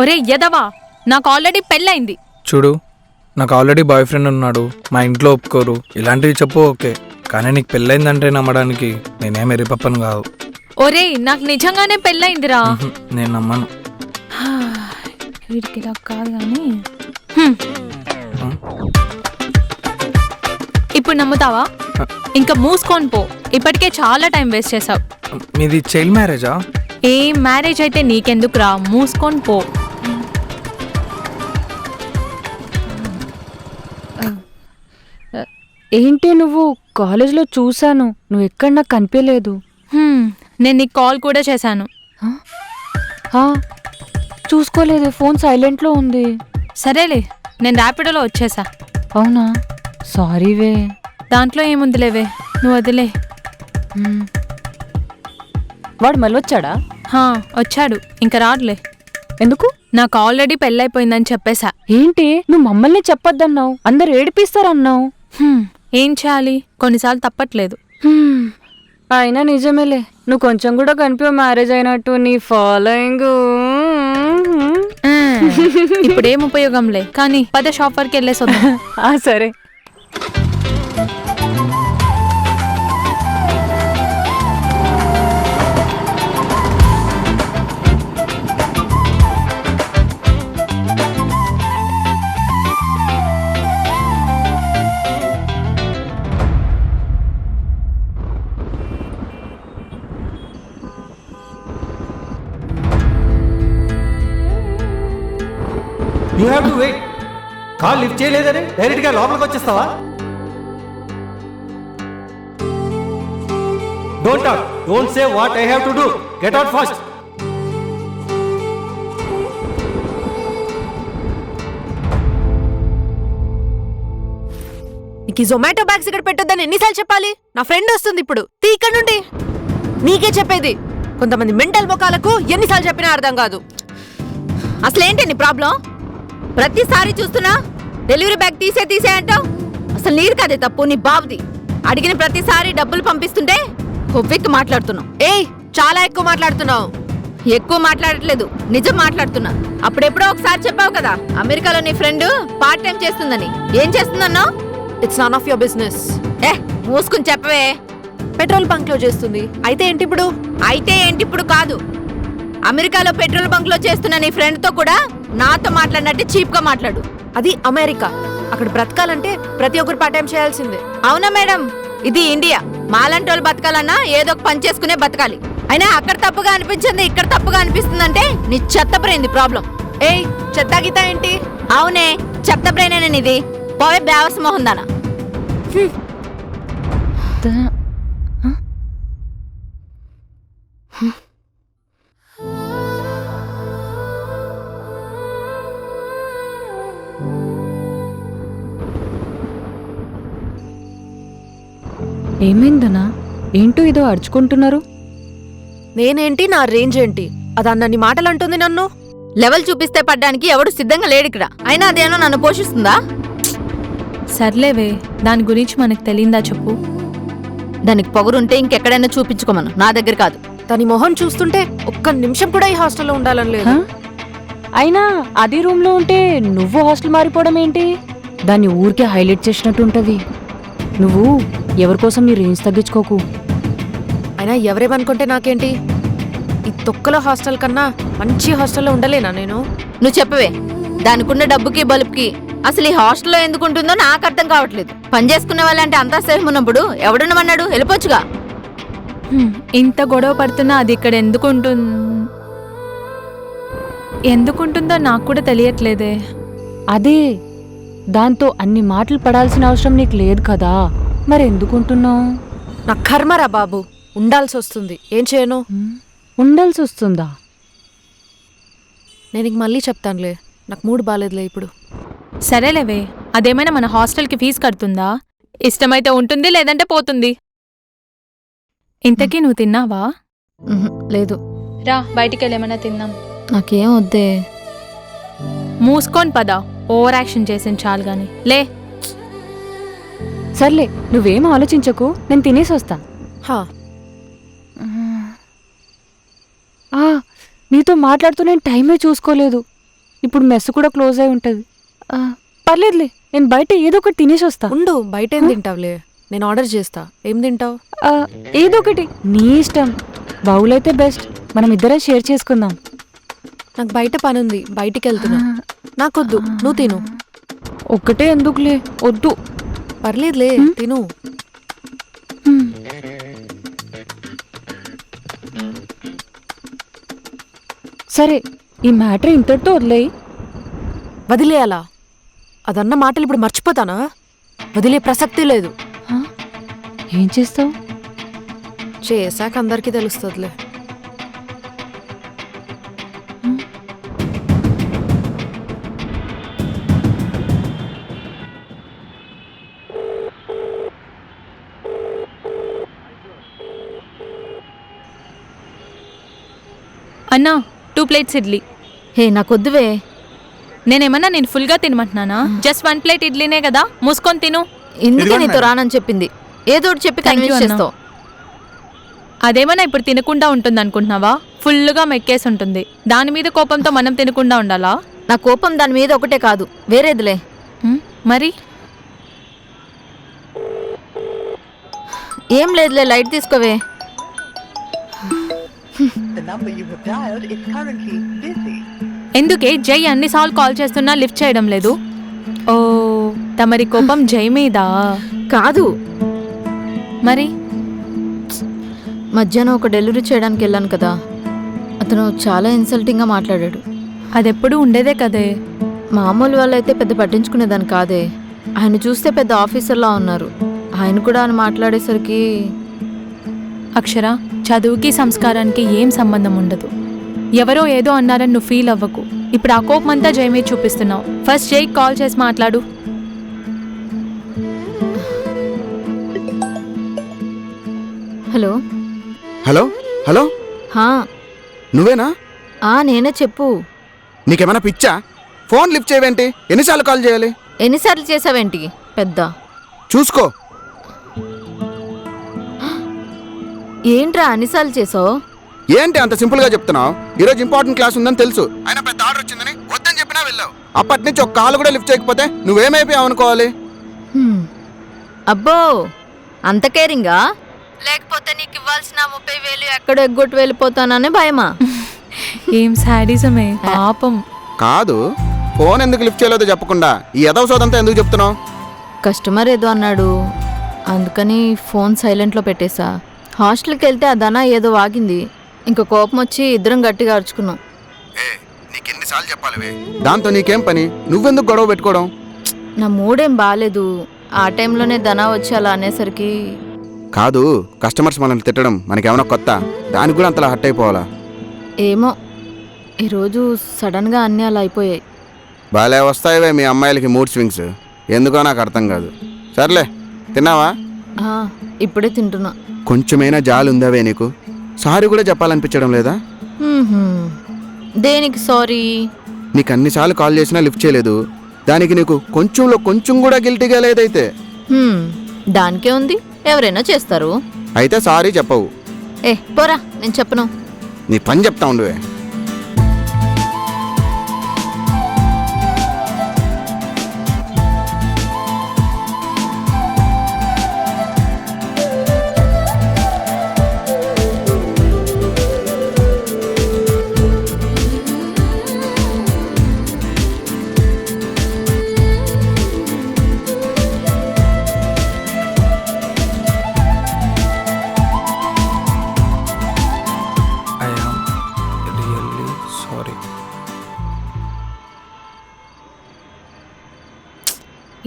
ఒరే యదవా, నాకు ఆల్రెడీ పెళ్ళైంది. చూడు, నాకు ఆల్రెడీ బాయ్ ఫ్రెండ్ ఉన్నాడు, మా ఇంట్లో ఒప్పుకోరు, ఇలాంటివి చెప్పు ఓకే, కానీ నీకు పెళ్ళైందంటే నమ్మడానికి నేనేం ఎరిపప్పను కాదు. ఒరే నాకు నిజంగానే పెళ్ళైందిరా. నేను నమ్మను. వీడికి ఇలా కాదు కానీ ఇప్పుడు నమ్ముతావా? ఇంకా మూసుకొని పో, ఇప్పటికే చాలా టైం వేస్ట్ చేసావు. మీది చైల్డ్ మ్యారేజా? ఏ మ్యారేజ్ అయితే నీకెందుకురా, మూసుకొని పో. ఏంటి నువ్వు కాలేజ్లో చూశాను, నువ్వు ఎక్కడ నాకు కనిపించలేదు. నేను నీకు కాల్ కూడా చేశాను. చూసుకోలేదు, ఫోన్ సైలెంట్లో ఉంది. సరేలే, నేను ర్యాపిడోలో వచ్చేసా. అవునా, సారీవే. దాంట్లో ఏముందిలేవే, నువ్వు వదిలే. వాడు మళ్ళీ వచ్చాడా? వచ్చాడు, ఇంకా రాడులే. ఎందుకు? నాకు ఆల్రెడీ పెళ్ళైపోయిందని చెప్పేశా. ఏంటి నువ్వు మమ్మల్ని చెప్పొద్దన్నావు, అందరు ఏడిపిస్తారన్నావు. ఏం చేయాలి, కొన్నిసార్లు తప్పట్లేదు. అయినా నిజమేలే, నువ్వు కొంచెం కూడా కనిపి మ్యారేజ్ అయినట్టు నీ ఫాలోయింగ్. ఇప్పుడేం ఉపయోగంలే, కానీ పద షాప్ వరకు వెళ్ళేసొద్దాం. సరే. You have to wait. Call lift చేయలేదని డైరెక్ట్గా లోపలికి వచ్చేస్తావా? Don't talk, don't say what I have to do. Get out fast. నీకు జొమాటో బ్యాగ్స్ ఇక్కడ పెట్టొద్దని ఎన్నిసార్లు చెప్పాలి? నా ఫ్రెండ్ వస్తుంది ఇప్పుడు, తీ ఇక్కడ నుండి. నీకే చెప్పేది, కొంతమంది మెంటల్ మొఖాలకు ఎన్నిసార్లు చెప్పినా అర్థం కాదు. అసలేంటి నీ ప్రాబ్లం? ప్రతిసారి చూస్తున్నా డెలివరీ బ్యాగ్ తీసే అంటావు. అసలు నీరు కదే తప్పు, నీ బాబుది. అడిగిన ప్రతిసారి డబ్బులు పంపిస్తుంటే కొవ్వెక్కి మాట్లాడుతున్నావు. ఏయ్, చాలా ఎక్కువ మాట్లాడుతున్నావు. ఎక్కువ మాట్లాడట్లేదు, నిజం మాట్లాడుతున్నా. అప్పుడెప్పుడో ఒకసారి చెప్పావు కదా, అమెరికాలో నీ ఫ్రెండ్ పార్ట్ టైం చేస్తుందని. ఏం చేస్తుందన్నావు? It's none of your business. మూసుకుని చెప్పవే. పెట్రోల్ బంక్ లో చేస్తుంది. అయితే ఏంటి ఇప్పుడు? అయితే ఏంటి ఇప్పుడు కాదు, అమెరికాలో పెట్రోల్ బంక్ లో చేస్తున్న నీ ఫ్రెండ్ తో కూడా నాతో మాట్లాడినట్టే చీప్ గా మాట్లాడు. అది అమెరికా, అక్కడ బ్రతకాలంటే ప్రతి ఒక్కరు పార్ట్ టైం చేయాల్సిందే. అవునా మేడం, ఇది ఇండియా. మాలాంటి వాళ్ళు బతకాలన్నా ఏదో ఒక పని చేసుకునే బతకాలి. అయినా అక్కడ తప్పుగా అనిపించింది, ఇక్కడ తప్పుగా అనిపిస్తుందంటే నీ చెత్త బ్రెయిన్ ప్రాబ్లం. ఏయ్, చెత్త గీత ఏంటి? అవునే, చెత్త బ్రెయిన్ ఇది. పోయే బేవస్ మొహం దానా. ఏమైందనా? ఏంటో ఏదో అరుచుకుంటున్నారు. నేనేంటి, నా రేంజ్ ఏంటి? అదన్నన్ని మాటలు అంటుంది నన్ను. లెవెల్ చూపిస్తే పడ్డానికి ఎవడు సిద్ధంగా లేడు ఇక్కడ. అయినా అదేనో నన్ను పోషిస్తుందా? సర్లేవే, దాని గురించి మనకు తెలియందా చెప్పు. దానికి పొగరుంటే ఇంకెక్కడైనా చూపించుకోమను, నా దగ్గర కాదు. దాని మొహం చూస్తుంటే ఒక్క నిమిషం కూడా ఈ హాస్టల్లో ఉండాలని లేదు. అయినా అది రూమ్లో ఉంటే నువ్వు హాస్టల్ మారిపోవడం ఏంటి? దాన్ని ఊరికే హైలైట్ చేసినట్టు ఉంటది. నువ్వు ఎవరి కోసం నీ రేంజ్ తగ్గించుకోకు. అయినా ఎవరేమనుకుంటే నాకేంటి? ఈ తొక్కల హాస్టల్ కన్నా మంచి హాస్టల్లో ఉండలేనా నేను? నువ్వు చెప్పవే, దానికున్న డబ్బుకి బలుపుకి అసలు ఈ హాస్టల్లో ఎందుకుంటుందో నాకు అర్థం కావట్లేదు. పని చేసుకునే వాళ్ళంటే అంతా సేఫ్ ఉన్నప్పుడు ఎవడున్నమన్నాడు? వెళ్ళిపోవచ్చుగా. ఇంత గొడవ పడుతున్నా అది ఇక్కడ ఎందుకుంటుందో నాకు కూడా తెలియట్లేదే. అదే, దాంతో అన్ని మాటలు పడాల్సిన అవసరం నీకు లేదు కదా, మరి ఎందుకుంటున్నావు? నా కర్మరా బాబు, ఉండాల్సి వస్తుంది. ఏం చేయను? ఉండాల్సి వస్తుందా? నేను ఇంక మళ్ళీ చెప్తానులే, నాకు మూడు బాలేదులే ఇప్పుడు. సరేలేవే, అదేమైనా మన హాస్టల్కి ఫీజు కడుతుందా? ఇష్టమైతే ఉంటుంది, లేదంటే పోతుంది. ఇంతకీ నువ్వు తిన్నావా? లేదు. రా, బయటికి వెళ్ళేమైనా తిందాం. నాకేం వద్దే. మూసుకొని పదా, ఓవర్ యాక్షన్ చేసింది చాలు గాని. లే. సర్లే, నువ్వేం ఆలోచించకు, నేను తినేసి వస్తా. నీతో మాట్లాడుతూ నేను టైమే చూసుకోలేదు. ఇప్పుడు మెస్ కూడా క్లోజ్ అయి ఉంటుంది. పర్లేదులే, నేను బయట ఏదో ఒకటి తినేసి వస్తా. ఉండు, బయట ఏం తింటావులే, నేను ఆర్డర్ చేస్తా. ఏం తింటావు? ఏదో ఒకటి నీ ఇష్టం. బౌల్ అయితే బెస్ట్, మనం ఇద్దరం షేర్ చేసుకుందాం. నాకు బయట పని ఉంది, బయటికి వెళ్తున్నా. నాకొద్దు, నువ్వు తిను. ఒక్కటే ఎందుకులే, వద్దు. పర్లేదులే, తిను. సరే, ఈ మ్యాటర్ ఇంతటితో వదిలేయి. వదిలేయాలా? అదన్న మాటలు ఇప్పుడు మర్చిపోతానా? వదిలే ప్రసక్తి లేదు. ఏం చేస్తావు? చేశాక అందరికీ తెలుస్తుందిలే. అన్నా 2 plates ఇడ్లీ. హే, నాకొద్దువే. నేనేమన్నా నేను ఫుల్గా తినమంటున్నానా? జస్ట్ 1 plate ఇడ్లీనే కదా, మూసుకొని తిను. ఇందుకే నీతో రానని చెప్పింది. ఏదో ఒకటి చెప్పి Thank you, కన్విన్స్ అన్నా. చేస్తావు. అదేమన్నా ఇప్పుడు తినకుండా ఉంటుంది అనుకుంటున్నావా? ఫుల్గా మెక్కేసి ఉంటుంది. దాని మీద కోపంతో మనం తినకుండా ఉండాలా? నా కోపం దాని మీద ఒకటే కాదు, వేరేదిలే. మరి ఏం లేదులే, light తీసుకోవే. The number you have dialed is currently busy. ఎందుకే జై అన్నిసార్లు కాల్ చేస్తున్నా లిఫ్ట్ చేయడం లేదు? ఓ, తమరి కోపం జై మీద కాదు, మరి? మధ్యాహ్నం ఒక డెలివరీ చేయడానికి వెళ్ళాను కదా, అతను చాలా ఇన్సల్టింగ్గా మాట్లాడాడు. అదెప్పుడు ఉండేదే కదే. మామూలు వాళ్ళైతే పెద్ద పట్టించుకునేదాన్ని కాదే. ఆయన చూస్తే పెద్ద ఆఫీసర్లా ఉన్నారు. ఆయన కూడా అని మాట్లాడేసరికి అక్షర, చదువుకి సంస్కారానికి ఏం సంబంధం ఉండదు. ఎవరో ఏదో అన్నారని నువ్వు ఫీల్ అవ్వకు. ఇప్పుడు ఆ కోపం అంతా జై మీద చూపిస్తున్నావు. ఫస్ట్ జైకి కాల్ చేసి మాట్లాడు. హలో హలో హలో హా, నువ్వేనా? నేనే, చెప్పు. నీకేమైనా పిచ్చా? ఫోన్ లిఫ్ట్ చేయవేంటి? ఎన్నిసార్లు కాల్ చేయాలి? ఎన్నిసార్లు చేసావేంటి పెద్ద? చూసుకో. ఏంట్రా అన్నిసార్లు చేసావు? ఏంటి అంత సింపుల్ గా చెప్తున్నావు? ఈరోజు ఇంపార్టెంట్ క్లాస్ ఉందని తెలుసు, అయినా పెద్ద ఆర్డర్ వచ్చిందని వద్దని చెప్పినా వెళ్ళావు. అప్పటి నుంచి ఒక కాల్ కూడా లిఫ్ట్ చేయకపోతే నువ్వేమైపోయావు అనుకోవాలి? అబ్బో, అంత కేరింగా? లేకపోతే నీకు ఇవ్వాల్సిన 30,000 ఎక్కడో ఎగ్గొట్టు వెళ్ళిపోతాననే భయమా? ఏం శాడిజమే పాపం. కాదు, ఫోన్ ఎందుకు లిఫ్ట్ చేయలేదో చెప్పకుండా ఈ ఎదవ సోదంతా ఎందుకు చెప్తున్నావు? కస్టమర్ ఏదో అన్నాడు, అందుకని ఫోన్ సైలెంట్లో పెట్టేశా. హాస్టల్కి వెళ్తే ఆ ధన ఏదో వాగింది. ఇంక కోపం వచ్చి ఇద్దరం గట్టిగా అరుచుకున్నాం. నీకు ఎన్నిసార్లు చెప్పాలి? దాంతో నీకేం పని? నువ్వెందుకు గొడవ పెట్టుకోవడం? నా మూడేం బాగాలేదు. ఆ టైంలోనే ధన వచ్చి అలా అనేసరికి. కాదు, కస్టమర్స్ మనల్ని తిట్టడం మనకేమైనా కొత్త? దానికి కూడా అంతలా హర్ట్ అయిపోవాలా? ఏమో, ఈరోజు సడన్గా అన్నీ అలా అయిపోయాయి. బాలే వస్తాయివే మీ అమ్మాయిలకి మూడ్ స్వింగ్స్, ఎందుకో నాకు అర్థం కాదు. సర్లే, తిన్నావా? ఇప్పుడే తింటున్నా. కొంచెమైనా జాలి ఉందావే నీకు? సారీ కూడా చెప్పాలనిపించడం లేదా? దేనికి సారీ? నీకు అన్నిసార్లు కాల్ చేసినా లిఫ్ట్ చేయలేదు, దానికి నీకు కొంచెంలో కొంచెం కూడా గిల్టీగా లేదైతే? దానికే ఉంది, ఎవరైనా చేస్తారు. అయితే సారీ చెప్పవు. పోరా, నేను చెప్పను. నీ పని చెప్తా ఉండువే. I am really sorry.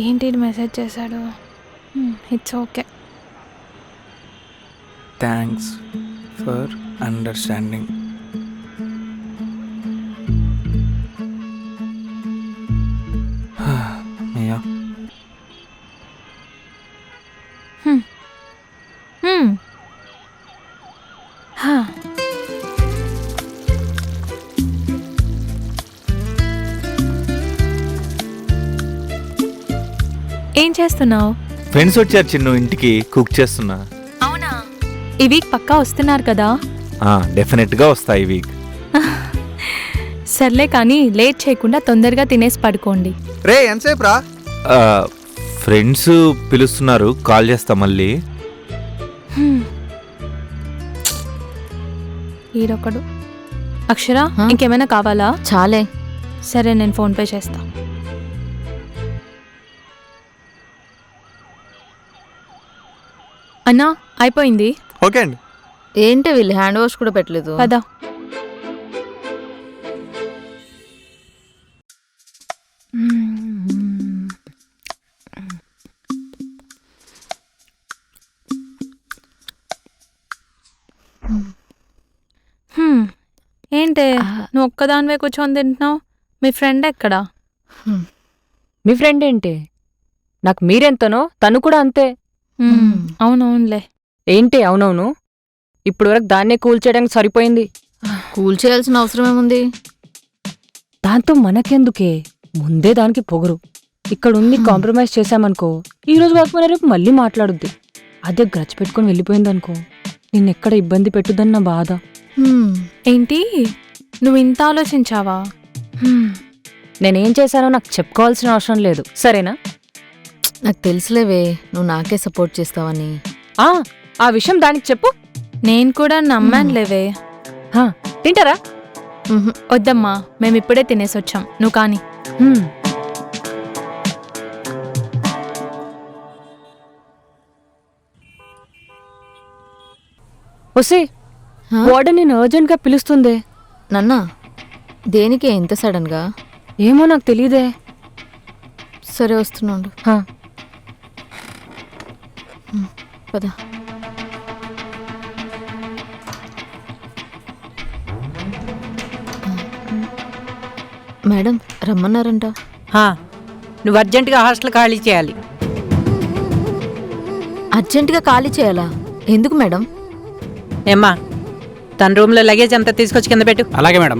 ఏంటి మెసేజ్ చేశాడు? It's okay. Thanks for understanding. Mia, ఏం చేస్తున్నావు? ఫ్రెండ్స్ వచ్చారు చిన్ను, ఇంటికి కుక్ చేస్తున్నా. అవునా? ఈ వీక్ పక్కా వస్తున్నారు కదా? డెఫినెట్గా వస్తాయి ఈ వీక్. సర్లే కానీ లేట్ చేయకుండా తొందరగా తినేసి పడుకోండి. రే ఎంతసేపు రా? ఫ్రెండ్స్ పిలుస్తున్నారు, కాల్ చేస్తా మళ్ళీ. ఈరొకడు. అక్షర, ఇంకేమైనా కావాలా? చాలే. సరే, నేను ఫోన్ పే చేస్తా. అన్నా, అయిపోయింది. ఓకే అండి. ఏంటి వీళ్ళు హ్యాండ్ వాష్ కూడా పెట్టలేదు? పదా. ఏంటే నువ్వు ఒక్కదానివే కూర్చొని తింటున్నావు? మీ ఫ్రెండ్ ఎక్కడా? మీ ఫ్రెండ్ ఏంటి? నాకు మీరెంతనో తను కూడా అంతే. అవునవునులే. ఏంటి అవునవును? ఇప్పుడు వరకు దాన్నే కూల్ చేయడానికి సరిపోయింది. కూల్ చేయాల్సిన అవసరం ఏముంది? దాంతో మనకెందుకే, ముందే దానికి పొగరు. ఇక్కడుంది కాంప్రమైజ్ చేశామనుకో, ఈ రోజు కాకపోయినా రేపు మళ్ళీ మాట్లాడుద్ది. అదే గ్రచ్ పెట్టుకుని వెళ్ళిపోయిందనుకో, నిన్నెక్కడ ఇబ్బంది పెట్టుదని నా బాధ. ఏంటి, నువ్వు ఇంత ఆలోచించావా? నేనేం చేశానో నాకు చెప్పుకోవాల్సిన అవసరం లేదు, సరేనా? నాకు తెలుసులేవే నువ్వు నాకే సపోర్ట్ చేస్తావని. ఆ విషయం దానికి చెప్పు. నేను కూడా నమ్మానులేవే. తింటారా? వద్దమ్మా, మేమిప్పుడే తినేసొచ్చాం, నువ్వు కానీ. ఒసే, వార్డెన్ నేను అర్జెంట్గా పిలుస్తుందే. నన్నా, దేనికి ఇంత సడన్గా? ఏమో నాకు తెలీదే. సరే వస్తున్నాడు. పద. మేడం రమ్మన్నారంట. నువ్వు అర్జెంటుగా హాస్టల్ ఖాళీ చేయాలి. అర్జెంటుగా ఖాళీ చేయాలా? ఎందుకు మేడం? ఏమ్మా, తన రూమ్లో లగేజ్ అంతా తీసుకొచ్చి కింద పెట్టు. అలాగే మేడం.